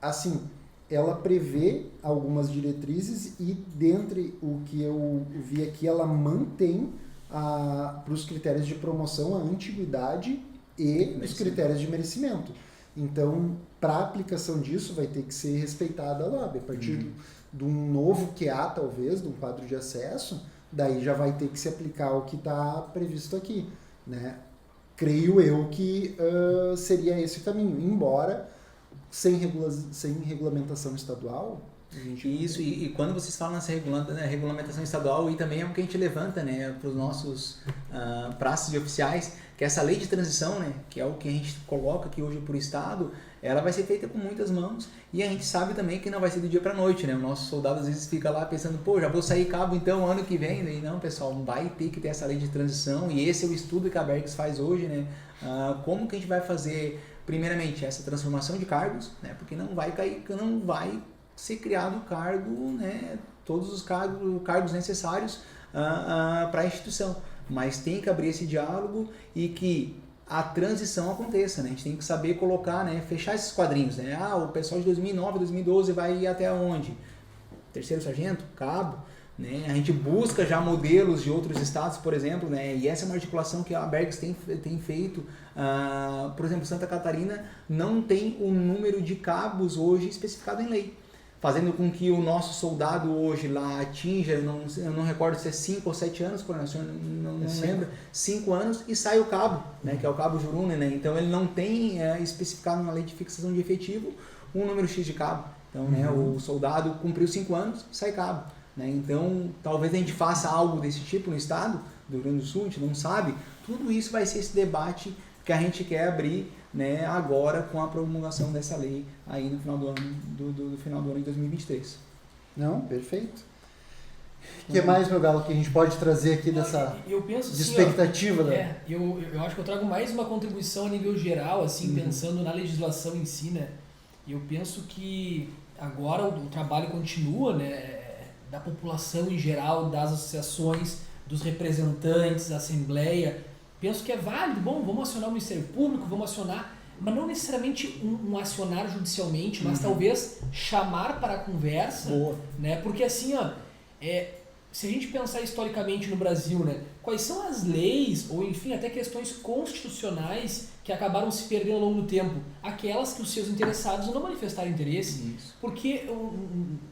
assim, ela prevê algumas diretrizes e, dentre o que eu vi aqui, ela mantém para os critérios de promoção a antiguidade e os critérios de merecimento. Então, para a aplicação disso, vai ter que ser respeitada a LOB. A partir de um novo QA, talvez, de um quadro de acesso, daí já vai ter que se aplicar o que está previsto aqui, né? Creio eu que seria esse o caminho, embora sem regulamentação estadual. Isso, e quando vocês falam nessa regulamentação estadual, e também é o que a gente levanta, né, para os nossos praças de oficiais, que essa lei de transição, né, que é o que a gente coloca aqui hoje para o Estado, ela vai ser feita com muitas mãos, e a gente sabe também que não vai ser do dia para a noite, né? O nosso soldado às vezes fica lá pensando, pô, já vou sair cabo então ano que vem, né? E não, pessoal, vai ter que ter essa lei de transição, e esse é o estudo que a Abergs faz hoje, né? Como que a gente vai fazer, primeiramente, essa transformação de cargos, né? Porque não vai ser criado cargo, né? Todos os cargos necessários para a instituição, mas tem que abrir esse diálogo e que a transição aconteça, né? A gente tem que saber colocar, né? Fechar esses quadrinhos, né? O pessoal de 2009, 2012 vai ir até onde? Terceiro sargento, cabo, né? A gente busca já modelos de outros estados, por exemplo, né? E essa é uma articulação que a Abergs tem feito. Por exemplo, Santa Catarina não tem o número de cabos hoje especificado em lei, fazendo com que o nosso soldado hoje lá atinja, eu não recordo se é 5 ou 7 anos, não lembro, 5 anos, e sai o cabo, né, que é o cabo Jurune, né? Então ele não tem especificado na lei de fixação de efetivo um número X de cabo. Então, né, o soldado cumpriu 5 anos, sai cabo, né? Então talvez a gente faça algo desse tipo no estado do Rio Grande do Sul, a gente não sabe. Tudo isso vai ser esse debate que a gente quer abrir, né, agora com a promulgação dessa lei aí no final do ano, do final do ano de 2023. Não, perfeito. O que mais, meu galo, que a gente pode trazer aqui dessa expectativa? Eu acho que eu trago mais uma contribuição a nível geral, assim, pensando na legislação em si, né? E eu penso que agora o trabalho continua, né, da população em geral, das associações, dos representantes, da Assembleia. Penso que é válido, vamos acionar o Ministério Público, vamos acionar, mas não necessariamente um acionar judicialmente, mas talvez chamar para a conversa, né? Porque assim, se a gente pensar historicamente no Brasil, né, quais são as leis, ou enfim, até questões constitucionais que acabaram se perdendo ao longo do tempo? Aquelas que os seus interessados não manifestaram interesse. Isso. Porque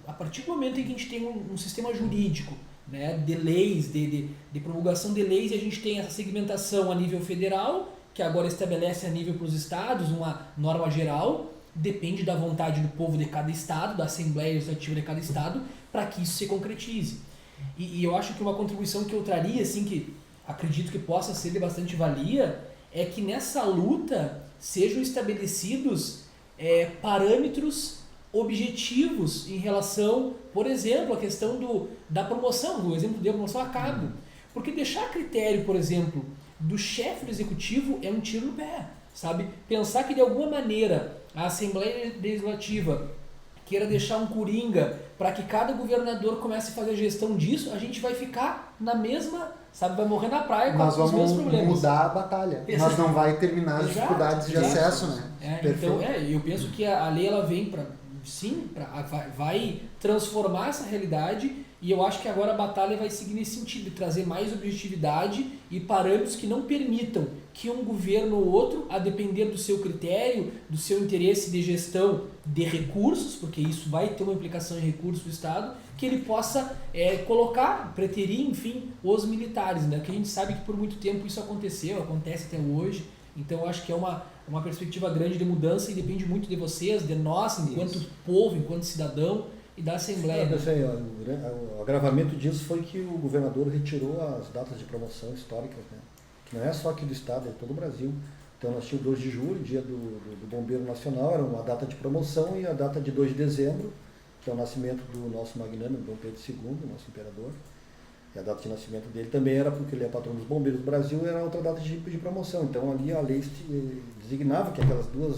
a partir do momento em que a gente tem um sistema jurídico, né, de leis, de promulgação de leis, e a gente tem essa segmentação a nível federal, que agora estabelece a nível para os estados uma norma geral, depende da vontade do povo de cada estado, da Assembleia Legislativa de cada estado, para que isso se concretize. E eu acho que uma contribuição que eu traria, assim, que acredito que possa ser de bastante valia, é que nessa luta sejam estabelecidos parâmetros objetivos em relação, por exemplo, a questão da promoção, do exemplo de promoção a cabo. Porque deixar a critério, por exemplo, do chefe do executivo é um tiro no pé, sabe? Pensar que de alguma maneira a Assembleia Legislativa queira deixar um coringa para que cada governador comece a fazer gestão disso, a gente vai ficar na mesma, sabe, vai morrer na praia com os mesmos problemas. Nós vamos mudar a batalha, mas não vai terminar as dificuldades de acesso, né? Então, eu penso que a lei ela vem para vai transformar essa realidade, e eu acho que agora a batalha vai seguir nesse sentido, de trazer mais objetividade e parâmetros que não permitam que um governo ou outro, a depender do seu critério, do seu interesse de gestão de recursos, porque isso vai ter uma implicação em recursos do Estado, que ele possa preterir, enfim, os militares, né? Que a gente sabe que por muito tempo isso acontece até hoje. Então eu acho que é uma perspectiva grande de mudança, e depende muito de vocês, de nós, enquanto povo, enquanto cidadão, e da Assembleia. O agravamento disso foi que o governador retirou as datas de promoção históricas, né? Que não é só aqui do estado, é todo o Brasil. Então nós tínhamos 2 de julho, dia do Bombeiro Nacional, era uma data de promoção, e a data de 2 de dezembro, que é o nascimento do nosso magnânimo Dom Pedro II, nosso imperador. E a data de nascimento dele também era, porque ele é patrão dos bombeiros do Brasil, era outra data de promoção. Então ali a lei designava que aquelas 2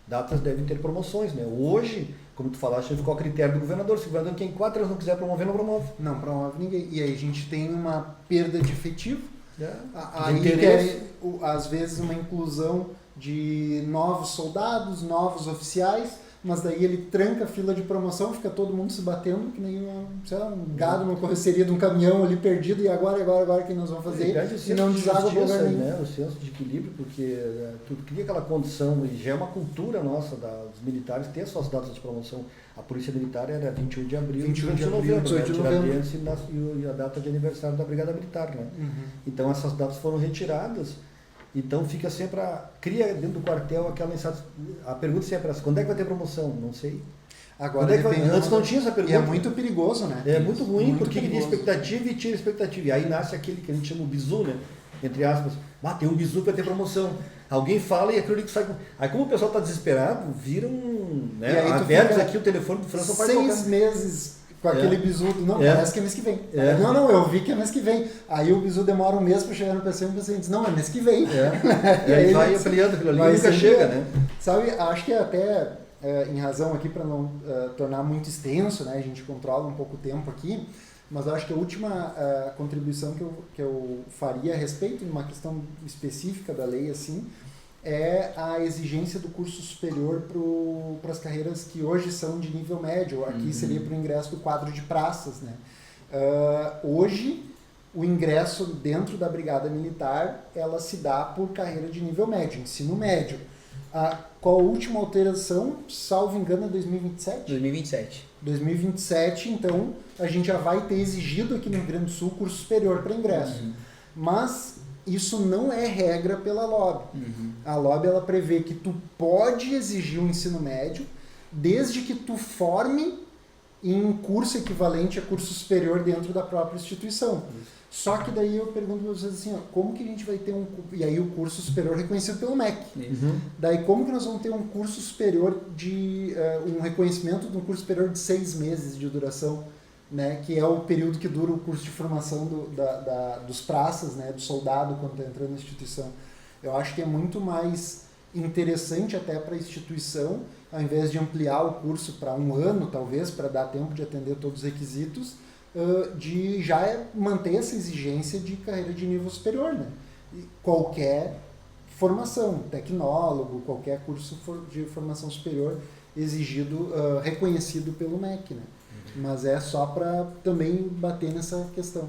datas devem ter promoções, né? Hoje, como tu falaste, ficou a critério do governador. Se o governador, quem 4 anos não quiser promover, não promove. Não promove ninguém. E aí a gente tem uma perda de efetivo. Aí às vezes uma inclusão de novos soldados, novos oficiais, mas daí ele tranca a fila de promoção, fica todo mundo se batendo, que nem um gado numa carroceria de um caminhão ali perdido, e agora o que nós vamos fazer? E não deságua o governo. Né? O senso de equilíbrio, porque tu cria aquela condição, e já é uma cultura nossa dos militares ter as suas datas de promoção. A Polícia Militar era 28 de abril, 28 de novembro, 18 de novembro. E a data de aniversário da Brigada Militar. Né? Então essas datas foram retiradas. Então fica sempre cria dentro do quartel aquela insatisfação. A pergunta sempre é essa: quando é que vai ter promoção? Não sei. Agora antes não tinha essa pergunta. E é muito perigoso, né? É muito ruim, muito porque cria expectativa e tira expectativa. E aí nasce aquele que a gente chama o bizu, né? Entre aspas. Tem um bizu que vai ter promoção. Alguém fala e aquilo ali que sai. Aí como o pessoal está desesperado, viram, né? Abertos aqui o telefone do França para 6 meses com aquele bizu. Não, parece que é mês que vem. Não, eu vi que é mês que vem. Aí o bizu demora um mês para chegar no PC e o PC diz, não, é mês que vem. E aí vai ampliando aquilo ali e nunca chega, né? Sabe, acho que até, em razão aqui para não tornar muito extenso, né? A gente controla um pouco o tempo aqui, mas eu acho que a última contribuição que eu faria a respeito de uma questão específica da lei, assim, é a exigência do curso superior para as carreiras que hoje são de nível médio. Aqui seria para o ingresso do quadro de praças, né? Hoje, o ingresso dentro da Brigada Militar, ela se dá por carreira de nível médio, ensino médio. Qual a última alteração? Salvo engano, é 2027? 2027. 2027, então, a gente já vai ter exigido aqui no Rio Grande do Sul curso superior para ingresso. Mas isso não é regra pela LOB. A LOB, ela prevê que tu pode exigir um ensino médio desde que tu forme em um curso equivalente a curso superior dentro da própria instituição. Só que daí eu pergunto para vocês assim, como que a gente vai ter e aí o curso superior reconhecido pelo MEC. Daí como que nós vamos ter um curso superior um reconhecimento de um curso superior de 6 meses de duração, né, que é o período que dura o curso de formação dos praças, né, do soldado quando está entrando na instituição. Eu acho que é muito mais interessante até para a instituição, ao invés de ampliar o curso para 1 ano, talvez, para dar tempo de atender todos os requisitos, de já manter essa exigência de carreira de nível superior, né? E qualquer formação, tecnólogo, qualquer curso de formação superior exigido, reconhecido pelo MEC, né? Mas é só para também bater nessa questão.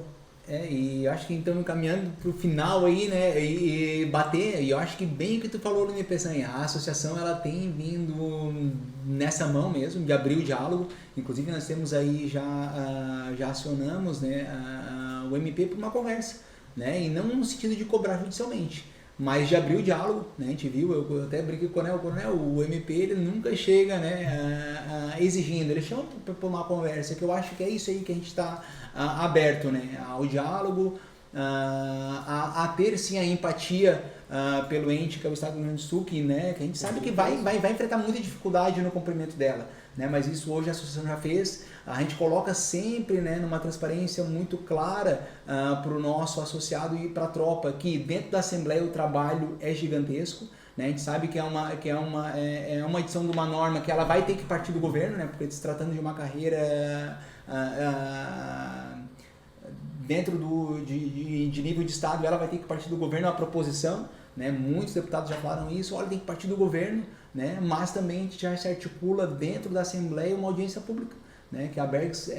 E acho que então caminhando para o final aí, né, e bater, e eu acho que bem o que tu falou, Lune Peçanha, a associação ela tem vindo nessa mão mesmo, de abrir o diálogo, inclusive nós temos aí, já acionamos, né, o MP para uma conversa, né, e não no sentido de cobrar judicialmente, mas de abrir o diálogo, né, a gente viu, eu até brinquei com o Coronel, o MP ele nunca chega, né, exigindo, ele chama para uma conversa, que eu acho que é isso aí que a gente está aberto, né, ao diálogo, a ter sim a empatia pelo ente que é o Estado do Rio Grande do Sul, que, né, que a gente sabe que vai enfrentar muita dificuldade no cumprimento dela, né, mas isso hoje a associação já fez, a gente coloca sempre, né, numa transparência muito clara para o nosso associado e para a tropa, que dentro da Assembleia o trabalho é gigantesco, né, a gente sabe que é uma edição de uma norma que ela vai ter que partir do governo, né, porque se tratando de uma carreira dentro de nível de Estado, ela vai ter que partir do governo, a proposição, né? Muitos deputados já falaram isso, olha, tem que partir do governo, né? Mas também a gente já se articula dentro da Assembleia uma audiência pública, né? Que a Bergs,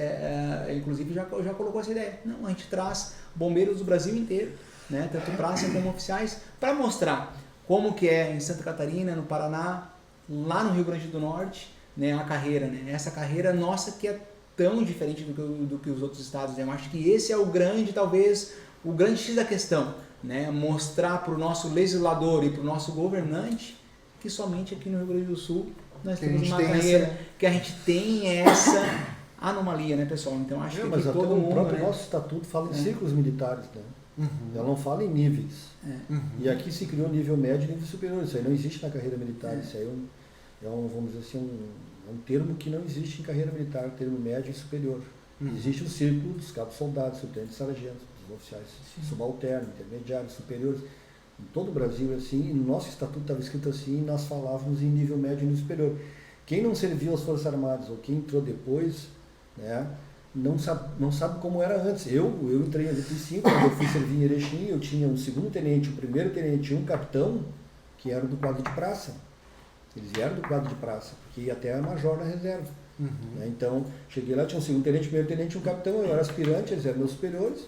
inclusive, já colocou essa ideia. Não, a gente traz bombeiros do Brasil inteiro, né? Tanto praça como oficiais, para mostrar como que é em Santa Catarina, no Paraná, lá no Rio Grande do Norte, né? A carreira, né? Essa carreira nossa que é tão diferente do que os outros estados, né? Eu acho que esse é o grande, talvez, o grande X da questão, né? Mostrar para o nosso legislador e para o nosso governante que somente aqui no Rio Grande do Sul nós temos uma carreira que a gente tem anomalia, né, pessoal? Então acho que mas até todo o mundo, próprio né? nosso estatuto fala em círculos militares, né? Ela não fala em níveis. E aqui se criou nível médio e nível superior. Isso aí não existe na carreira militar. Isso aí vamos dizer assim, um termo que não existe em carreira militar, termo médio e superior. Existe o círculo dos cabos soldados, subtenentes, sargentos, dos oficiais subalternos, intermediários, superiores. Em todo o Brasil é assim, e no nosso estatuto estava escrito assim, e nós falávamos em nível médio e nível superior. Quem não serviu às Forças Armadas ou quem entrou depois, né, não sabe como era antes. Eu entrei em 85, quando eu fui servir em Erechim, eu tinha um segundo tenente, um primeiro tenente e um capitão, que eram do quadro de praça. Eles eram do quadro de praça, porque ia até a major na reserva. Né? Então, cheguei lá, tinha um segundo tenente, primeiro tenente e um capitão, eu era aspirante, eles eram meus superiores,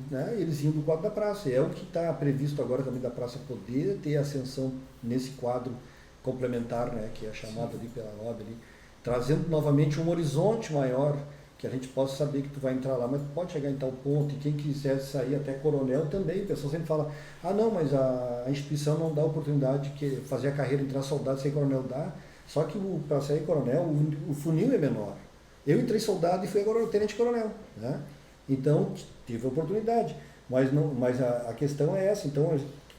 né? E eles iam do quadro da praça. É o que está previsto agora também da praça poder ter ascensão nesse quadro complementar, né? Que é chamado ali pela OAB, ali, trazendo novamente um horizonte maior, que a gente possa saber que tu vai entrar lá, mas pode chegar em tal ponto, e quem quiser sair até coronel também, o pessoal sempre fala, não, mas a instituição não dá oportunidade de fazer a carreira, entrar soldado, ser coronel dá, só que para sair coronel, o funil é menor. Eu entrei soldado e fui agora tenente coronel, né? Então, tive a oportunidade, mas a questão é essa. Então,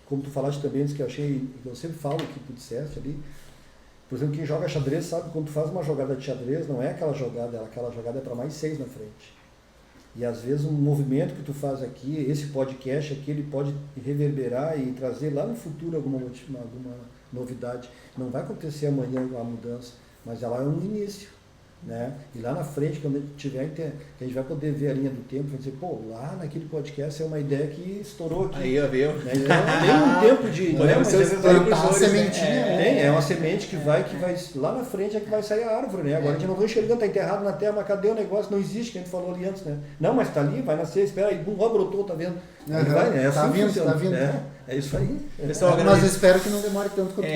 como tu falaste também, antes que eu achei, eu sempre falo que tu disseste ali, por exemplo, quem joga xadrez sabe, quando tu faz uma jogada de xadrez, não é aquela jogada é para mais 6 na frente. E às vezes um movimento que tu faz aqui, esse podcast aqui, ele pode reverberar e trazer lá no futuro alguma novidade. Não vai acontecer amanhã a mudança, mas ela é um início. Né? E lá na frente, quando tiver, que a gente vai poder ver a linha do tempo, vai dizer, pô, lá naquele podcast é uma ideia que estourou aqui. Aí, viu? Né? Tem um tempo de... plantar a sementinha. É uma semente que vai, lá na frente é que vai sair a árvore, né? Agora a gente não vai enxergando, está enterrado na terra, mas cadê o negócio? Não existe, que a gente falou ali antes, né? Não, mas está ali, vai nascer, espera aí, brotou, tá vendo? Ele vai, né? É assim tá vindo. É isso aí. Pessoal, mas eu espero que não demore tanto quanto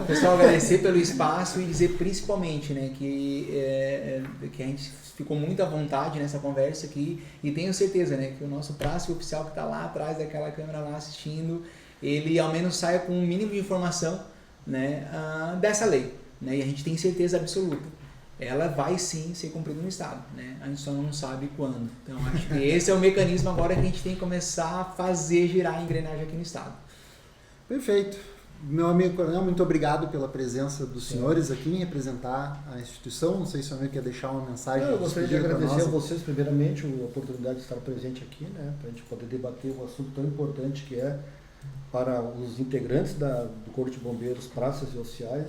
pessoal, agradecer pelo espaço e dizer principalmente, né, que a gente ficou muito à vontade nessa conversa aqui e tenho certeza, né, que o nosso praça oficial que está lá atrás daquela câmera lá assistindo, ele ao menos saia com um mínimo de informação, né, dessa lei, né, e a gente tem certeza absoluta. Ela vai sim ser cumprida no Estado, né? A gente só não sabe quando. Então acho que esse é o mecanismo agora que a gente tem que começar a fazer girar a engrenagem aqui no Estado. Perfeito. Meu amigo coronel, muito obrigado pela presença dos senhores aqui em representar a instituição. Não sei se o senhor quer deixar uma mensagem. Eu gostaria de agradecer a vocês, primeiramente, a oportunidade de estar presente aqui, né? Para a gente poder debater um assunto tão importante que é para os integrantes do Corpo de Bombeiros, praças e oficiais,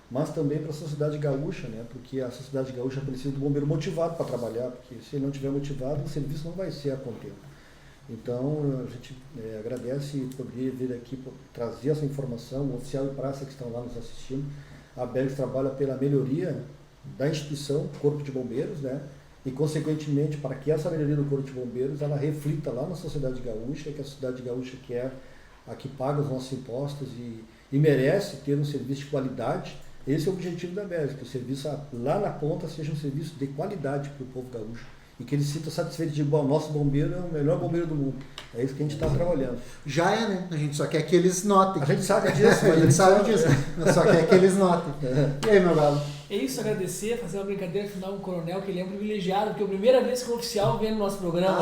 mas também para a sociedade gaúcha, né? Porque a sociedade gaúcha precisa do bombeiro motivado para trabalhar, porque se ele não estiver motivado, o serviço não vai ser a contento. Então, a gente agradece poder vir aqui trazer essa informação, o oficial e praça que estão lá nos assistindo. A Bergs trabalha pela melhoria da instituição, Corpo de Bombeiros, né? E, consequentemente, para que essa melhoria do Corpo de Bombeiros, ela reflita lá na sociedade gaúcha, que a sociedade gaúcha quer, a que paga os nossos impostos e merece ter um serviço de qualidade. Esse é o objetivo da Bergs, que o serviço lá na ponta seja um serviço de qualidade para o povo gaúcho. E que eles se sintam satisfeitos de, bom, nosso bombeiro é o melhor bombeiro do mundo. É isso que a gente está trabalhando. Já é, né? A gente só quer que eles notem. A gente sabe disso, mas a gente sabe disso. Mas só quer que eles notem. E aí, meu galo? É isso, agradecer, fazer uma brincadeira final com o coronel, que ele é um privilegiado, porque é a primeira vez que o oficial vem no nosso programa.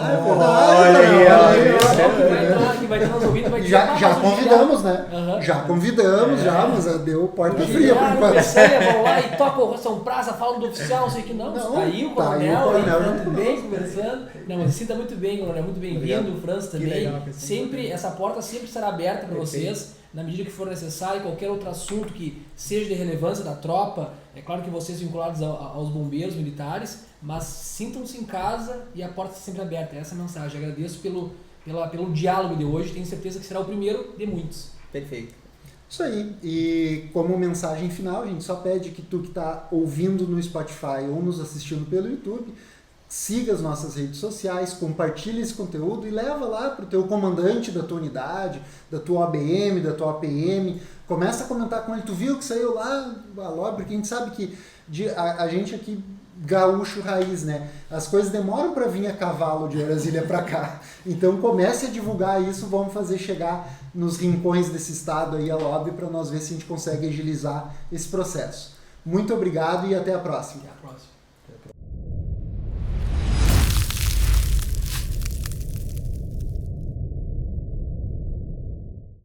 Que vai estar nos ouvindo, vai dizer, já convidamos, né? Já convidamos, mas deu porta fria por enquanto. Vão lá e toca o São Praça, falam do oficial, não sei o que, não. Tá aí o coronel, muito bem, conversando. Não, mas sinta muito bem, coronel, muito bem-vindo, o Franz também. Legal, sempre, essa porta sempre estará aberta para vocês, na medida que for necessário, qualquer outro assunto que seja de relevância da tropa. É claro que vocês vinculados aos bombeiros militares, mas sintam-se em casa e a porta está sempre aberta. Essa é a mensagem. Agradeço pelo diálogo de hoje, tenho certeza que será o primeiro de muitos. Perfeito. Isso aí. E como mensagem final, a gente só pede que tu que está ouvindo no Spotify ou nos assistindo pelo YouTube, siga as nossas redes sociais, compartilhe esse conteúdo e leva lá para o teu comandante da tua unidade, da tua ABM, da tua APM. Começa a comentar com ele, tu viu que saiu lá a LOB, porque a gente sabe que a gente aqui, gaúcho raiz, né? As coisas demoram para vir a cavalo de Brasília para cá. Então comece a divulgar isso, vamos fazer chegar nos rincões desse estado aí a LOB para nós ver se a gente consegue agilizar esse processo. Muito obrigado e até a próxima. Até a próxima.